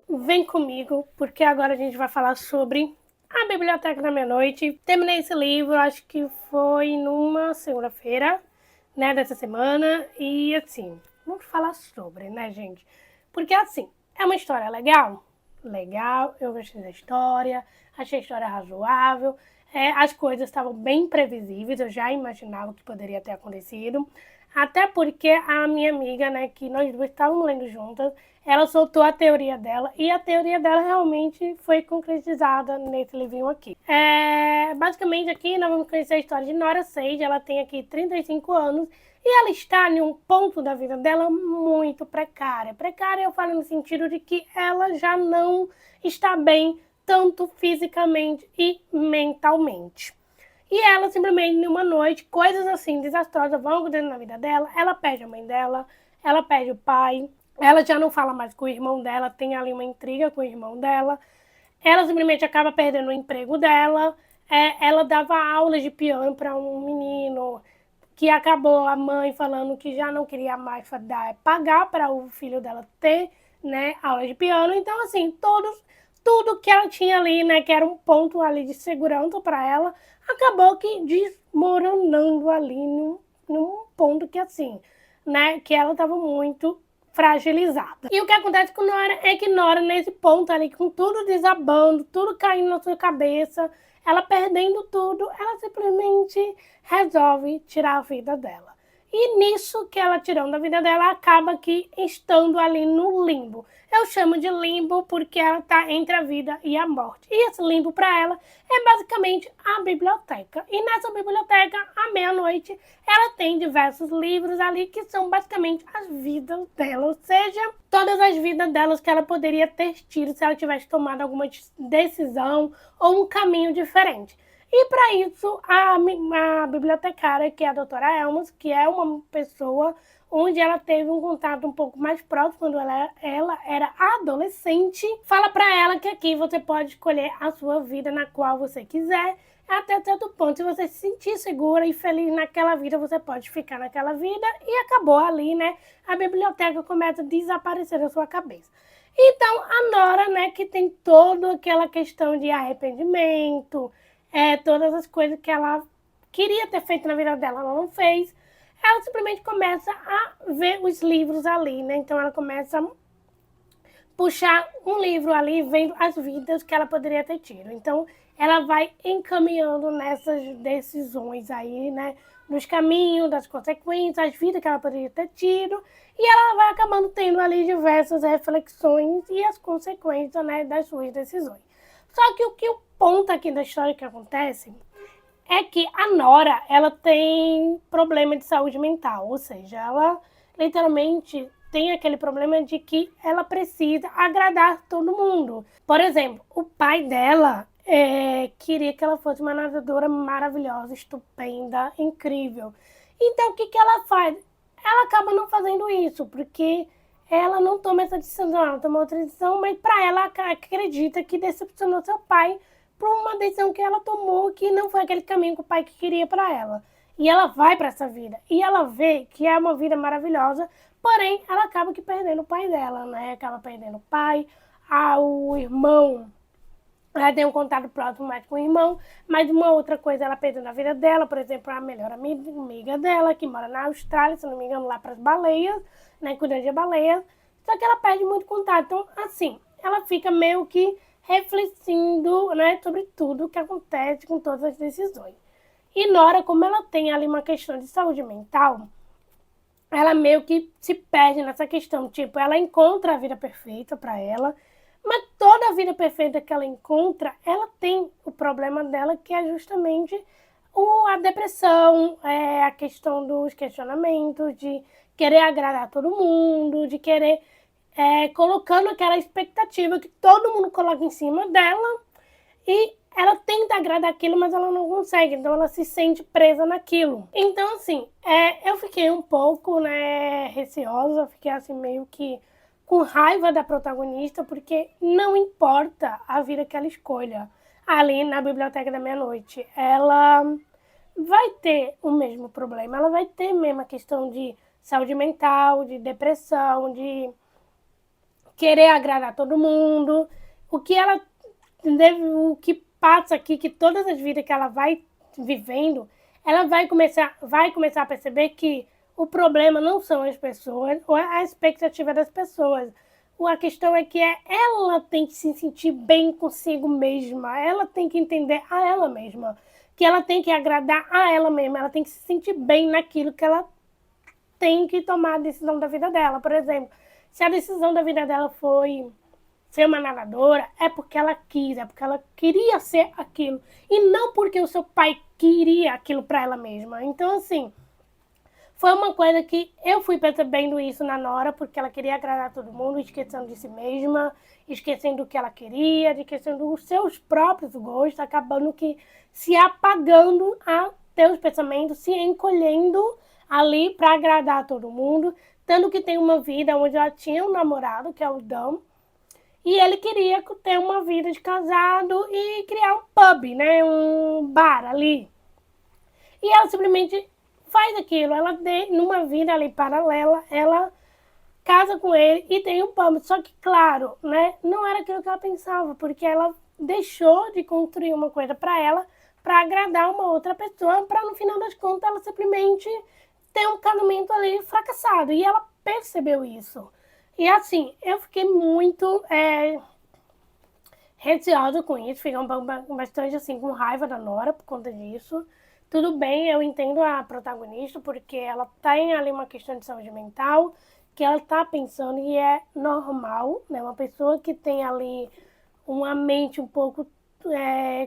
Vem comigo, porque agora a gente vai falar sobre A Biblioteca da Meia-Noite. Terminei esse livro, acho que foi numa segunda-feira, né, dessa semana. E assim, vamos falar sobre, né, gente? Porque assim, é uma história legal? Legal, eu gostei da história, achei a história razoável. As coisas estavam bem previsíveis, eu já imaginava o que poderia ter acontecido. Até porque a minha amiga, né, que nós duas estávamos lendo juntas, ela soltou a teoria dela e a teoria dela realmente foi concretizada nesse livrinho aqui. Basicamente aqui nós vamos conhecer a história de Nora Sage. Ela tem aqui 35 anos e ela está em um ponto da vida dela muito precária. Precária eu falo no sentido de que ela já não está bem tanto fisicamente e mentalmente. E ela simplesmente, numa noite, coisas assim desastrosas vão acontecendo na vida dela. Ela perde a mãe dela, ela perde o pai, ela já não fala mais com o irmão dela, tem ali uma intriga com o irmão dela. Ela simplesmente acaba perdendo o emprego dela. Ela dava aulas de piano para um menino que acabou a mãe falando que já não queria mais pagar para o filho dela ter, né, aula de piano. Então, assim, tudo que ela tinha ali, né, que era um ponto ali de segurança para ela, acabou que desmoronando ali num ponto que, assim, né, que ela estava muito fragilizada. E o que acontece com Nora é que Nora, nesse ponto ali, com tudo desabando, tudo caindo na sua cabeça, ela perdendo tudo, ela simplesmente resolve tirar a vida dela. E nisso que ela tirando a vida dela, acaba que estando ali no limbo. Eu chamo de limbo porque ela está entre a vida e a morte. E esse limbo para ela é basicamente a biblioteca. E nessa biblioteca, à meia-noite, ela tem diversos livros ali que são basicamente as vidas dela. Ou seja, todas as vidas delas que ela poderia ter tido se ela tivesse tomado alguma decisão ou um caminho diferente. E para isso, a bibliotecária, que é a doutora Elmas, que é uma pessoa onde ela teve um contato um pouco mais próximo quando ela era adolescente, fala para ela que aqui você pode escolher a sua vida na qual você quiser, até certo ponto. Se você se sentir segura e feliz naquela vida, você pode ficar naquela vida, e acabou ali, né? A biblioteca começa a desaparecer da sua cabeça. Então, a Nora, né, que tem toda aquela questão de arrependimento, todas as coisas que ela queria ter feito na vida dela, ela não fez. Ela simplesmente começa a ver os livros ali, né? Então ela começa a puxar um livro ali, vendo as vidas que ela poderia ter tido. Então ela vai encaminhando nessas decisões aí, né? Nos caminhos, das consequências, as vidas que ela poderia ter tido. E ela vai acabando tendo ali diversas reflexões e as consequências, né, das suas decisões. Só que o ponto aqui da história que acontece é que a Nora, ela tem problema de saúde mental, ou seja, ela literalmente tem aquele problema de que ela precisa agradar todo mundo. Por exemplo, o pai dela queria que ela fosse uma nadadora maravilhosa, estupenda, incrível. Então, o que ela faz? Ela acaba não fazendo isso, porque ela não toma essa decisão, ela toma outra decisão, mas para ela acredita que decepcionou seu pai por uma decisão que ela tomou que não foi aquele caminho que o pai queria para ela. E ela vai para essa vida. E ela vê que é uma vida maravilhosa, porém ela acaba que perdendo o pai dela, né? Acaba perdendo o pai, o irmão. Ela tem um contato próximo mais com o irmão, mas uma outra coisa ela perdeu na vida dela, por exemplo, a melhor amiga dela, que mora na Austrália, se não me engano, lá para as baleias, né? Cuidando de baleias. Só que ela perde muito contato. Então, assim, ela fica meio que refletindo, né, sobre tudo o que acontece com todas as decisões. E Nora, como ela tem ali uma questão de saúde mental, ela meio que se perde nessa questão. Tipo, ela encontra a vida perfeita para ela, mas toda a vida perfeita que ela encontra, ela tem o problema dela, que é justamente a depressão, a questão dos questionamentos, de querer agradar todo mundo, de querer colocando aquela expectativa que todo mundo coloca em cima dela, e ela tenta agradar aquilo, mas ela não consegue, então ela se sente presa naquilo. Então, assim, eu fiquei um pouco, né, receosa, fiquei assim meio que com raiva da protagonista, porque não importa a vida que ela escolha ali na Biblioteca da Meia-Noite, ela vai ter o mesmo problema, ela vai ter a mesma questão de saúde mental, de depressão, de querer agradar todo mundo. O que passa aqui, que todas as vidas que ela vai vivendo, ela vai começar a perceber que o problema não são as pessoas ou a expectativa das pessoas. A questão é que ela tem que se sentir bem consigo mesma, ela tem que entender a ela mesma, que ela tem que agradar a ela mesma, ela tem que se sentir bem naquilo que ela tem que tomar a decisão da vida dela. Por exemplo, se a decisão da vida dela foi ser uma nadadora, é porque ela quis, é porque ela queria ser aquilo, e não porque o seu pai queria aquilo para ela mesma. Então, assim, foi uma coisa que eu fui percebendo isso na Nora, porque ela queria agradar todo mundo, esquecendo de si mesma, esquecendo o que ela queria, esquecendo os seus próprios gostos, acabando que se apagando a ter os pensamentos, se encolhendo ali para agradar todo mundo, tanto que tem uma vida onde ela tinha um namorado, que é o Dan, e ele queria ter uma vida de casado e criar um pub, né, um bar ali. E ela simplesmente faz aquilo, ela numa vida ali paralela, ela casa com ele e tem um pub. Só que, claro, né, não era aquilo que ela pensava, porque ela deixou de construir uma coisa para ela, para agradar uma outra pessoa, para no final das contas ela simplesmente ter um casamento ali fracassado. E ela percebeu isso. E assim, eu fiquei muito receosa com isso, fiquei bastante assim com raiva da Nora por conta disso. Tudo bem, eu entendo a protagonista, porque ela tem ali uma questão de saúde mental, que ela tá pensando e é normal, né? Uma pessoa que tem ali uma mente um pouco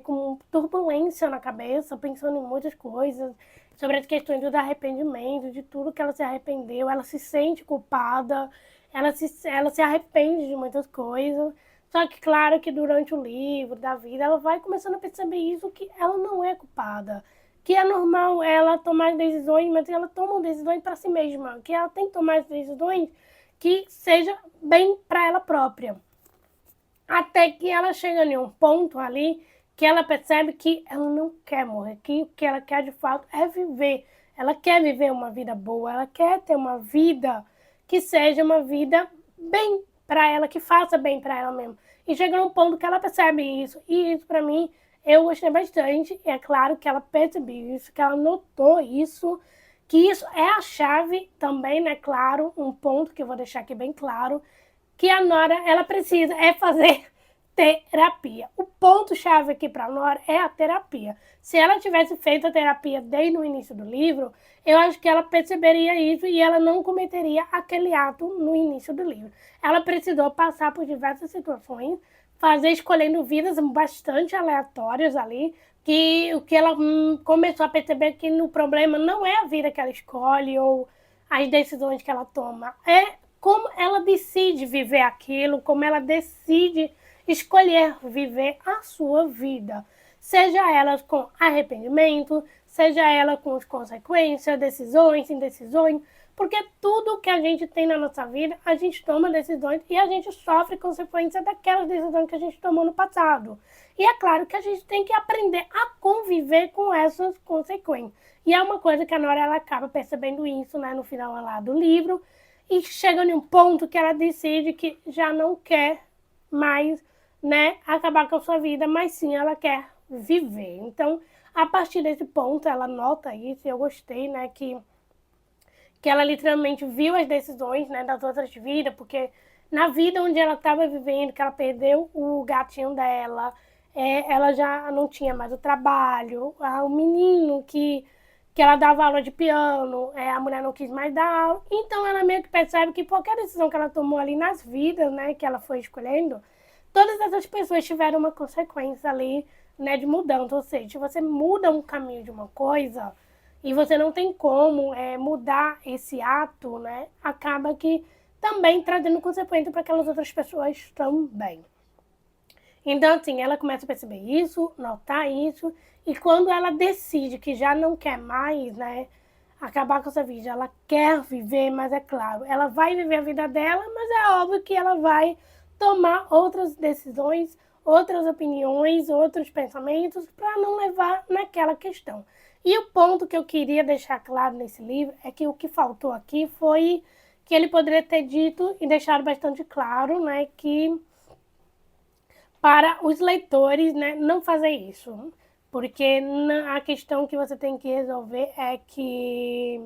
com turbulência na cabeça, pensando em muitas coisas, sobre as questões do arrependimento, de tudo que ela se arrependeu, ela se sente culpada, ela se arrepende de muitas coisas. Só que, claro, que durante o livro, da vida, ela vai começando a perceber isso, que ela não é culpada. Que é normal ela tomar decisões, mas ela toma decisões para si mesma. Que ela tem que tomar decisões que seja bem para ela própria. Até que ela chega em um ponto ali que ela percebe que ela não quer morrer, que o que ela quer de fato é viver. Ela quer viver uma vida boa, ela quer ter uma vida que seja uma vida bem para ela, que faça bem para ela mesma. E chega num ponto que ela percebe isso. E isso, para mim, eu gostei bastante. E é claro que ela percebeu isso, que ela notou isso, que isso é a chave também, né? Claro, um ponto que eu vou deixar aqui bem claro, que a Nora, ela precisa fazer terapia. O ponto-chave aqui para a Nora é a terapia. Se ela tivesse feito a terapia desde o início do livro, eu acho que ela perceberia isso e ela não cometeria aquele ato no início do livro. Ela precisou passar por diversas situações, escolhendo vidas bastante aleatórias ali, que o que ela começou a perceber que o problema não é a vida que ela escolhe ou as decisões que ela toma, é como ela decide viver aquilo, como ela decide escolher viver a sua vida. Seja ela com arrependimento, seja ela com as consequências, decisões, indecisões, porque tudo que a gente tem na nossa vida, a gente toma decisões e a gente sofre consequências daquelas decisões que a gente tomou no passado. E é claro que a gente tem que aprender a conviver com essas consequências. E é uma coisa que a Nora ela acaba percebendo isso, né, no final lá do livro, e chega em um ponto que ela decide que já não quer mais, né, acabar com a sua vida, mas sim ela quer viver. Então, a partir desse ponto, ela nota isso, e eu gostei, né, que ela literalmente viu as decisões, né, das outras vidas, porque na vida onde ela estava vivendo, que ela perdeu o gatinho dela, ela já não tinha mais o trabalho, o menino que ela dava aula de piano, a mulher não quis mais dar aula. Então ela meio que percebe que qualquer decisão que ela tomou ali nas vidas, né, que ela foi escolhendo, todas essas pessoas tiveram uma consequência ali, né, de mudança. Ou seja, se você muda um caminho de uma coisa e você não tem como mudar esse ato, né, acaba que também trazendo consequência para aquelas outras pessoas também. Então, assim, ela começa a perceber isso, notar isso, e quando ela decide que já não quer mais, né, acabar com essa vida, ela quer viver, mas é claro, ela vai viver a vida dela, mas é óbvio que ela vai tomar outras decisões, outras opiniões, outros pensamentos, para não levar naquela questão. E o ponto que eu queria deixar claro nesse livro é que o que faltou aqui foi que ele poderia ter dito e deixado bastante claro, né, que para os leitores, né, não fazer isso. Porque a questão que você tem que resolver é que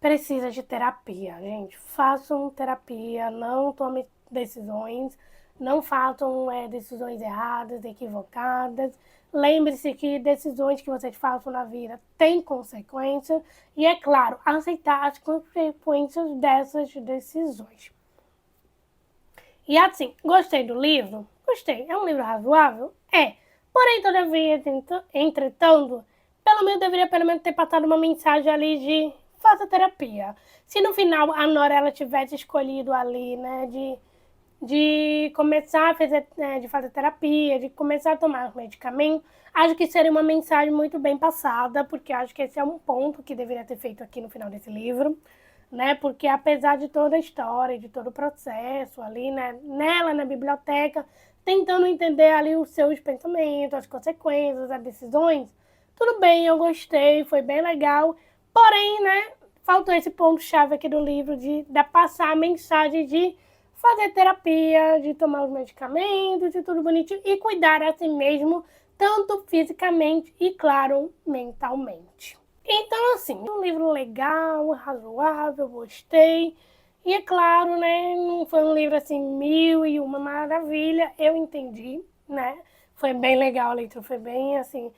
precisa de terapia, gente. Façam terapia, não tomem decisões, não façam decisões erradas, equivocadas. Lembre-se que decisões que vocês façam na vida têm consequências e, é claro, aceitar as consequências dessas decisões. E assim, gostei do livro? Gostei. É um livro razoável? É. Porém, todavia, entretanto, pelo menos deveria pelo menos ter passado uma mensagem ali de faça terapia. Se no final a Nora ela tivesse escolhido ali, né, de começar a fazer, de fazer terapia, de começar a tomar medicamento, acho que seria uma mensagem muito bem passada, porque acho que esse é um ponto que deveria ter feito aqui no final desse livro, né? Porque apesar de toda a história, de todo o processo ali, né, nela na biblioteca, tentando entender ali os seus pensamentos, as consequências, as decisões, tudo bem, eu gostei, foi bem legal, porém, né, faltou esse ponto-chave aqui do livro de passar a mensagem de fazer terapia, de tomar os medicamentos e tudo bonitinho, e cuidar a si mesmo, tanto fisicamente e, claro, mentalmente. Então, assim, um livro legal, razoável, gostei. E é claro, né, não foi um livro assim, mil e uma maravilha, eu entendi, né? Foi bem legal a leitura, foi bem assim,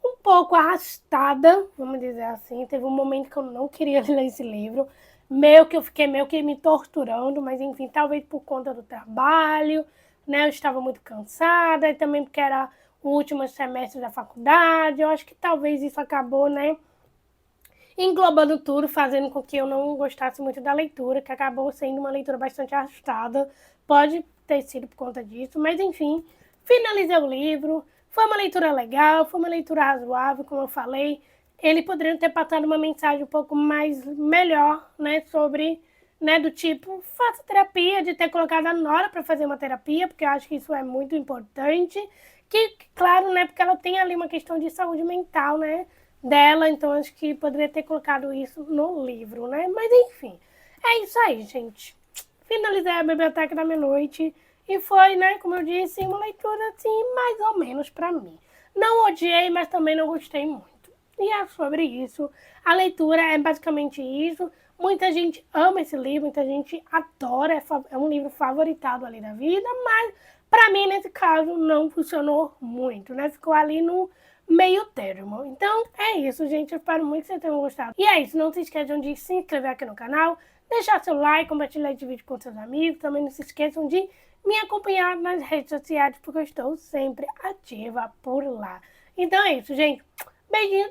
um pouco arrastada, vamos dizer assim. Teve um momento que eu não queria ler esse livro, meio que eu fiquei meio que me torturando, mas enfim, talvez por conta do trabalho, né? Eu estava muito cansada, e também porque era o último semestre da faculdade, eu acho que talvez isso acabou, né, englobando tudo, fazendo com que eu não gostasse muito da leitura, que acabou sendo uma leitura bastante arrastada. Pode ter sido por conta disso, mas enfim, finalizei o livro. Foi uma leitura legal, foi uma leitura razoável, como eu falei. Ele poderia ter passado uma mensagem um pouco mais melhor, né, sobre, né, do tipo, faça terapia, de ter colocado a Nora para fazer uma terapia, porque eu acho que isso é muito importante. Que, claro, né, porque ela tem ali uma questão de saúde mental, né, dela, então acho que poderia ter colocado isso no livro, né? Mas enfim, é isso aí, gente. Finalizei a Biblioteca da Meia-Noite e foi, né, como eu disse, uma leitura assim, mais ou menos pra mim. Não odiei, mas também não gostei muito. E é sobre isso. A leitura é basicamente isso. Muita gente ama esse livro, muita gente adora, é um livro favoritado ali da vida, mas pra mim, nesse caso, não funcionou muito, né? Ficou ali no meio termo. Então é isso, gente. Eu espero muito que vocês tenham gostado. E é isso. Não se esqueçam de se inscrever aqui no canal, deixar seu like, compartilhar esse vídeo com seus amigos. Também não se esqueçam de me acompanhar nas redes sociais, porque eu estou sempre ativa por lá. Então é isso, gente. Beijinho.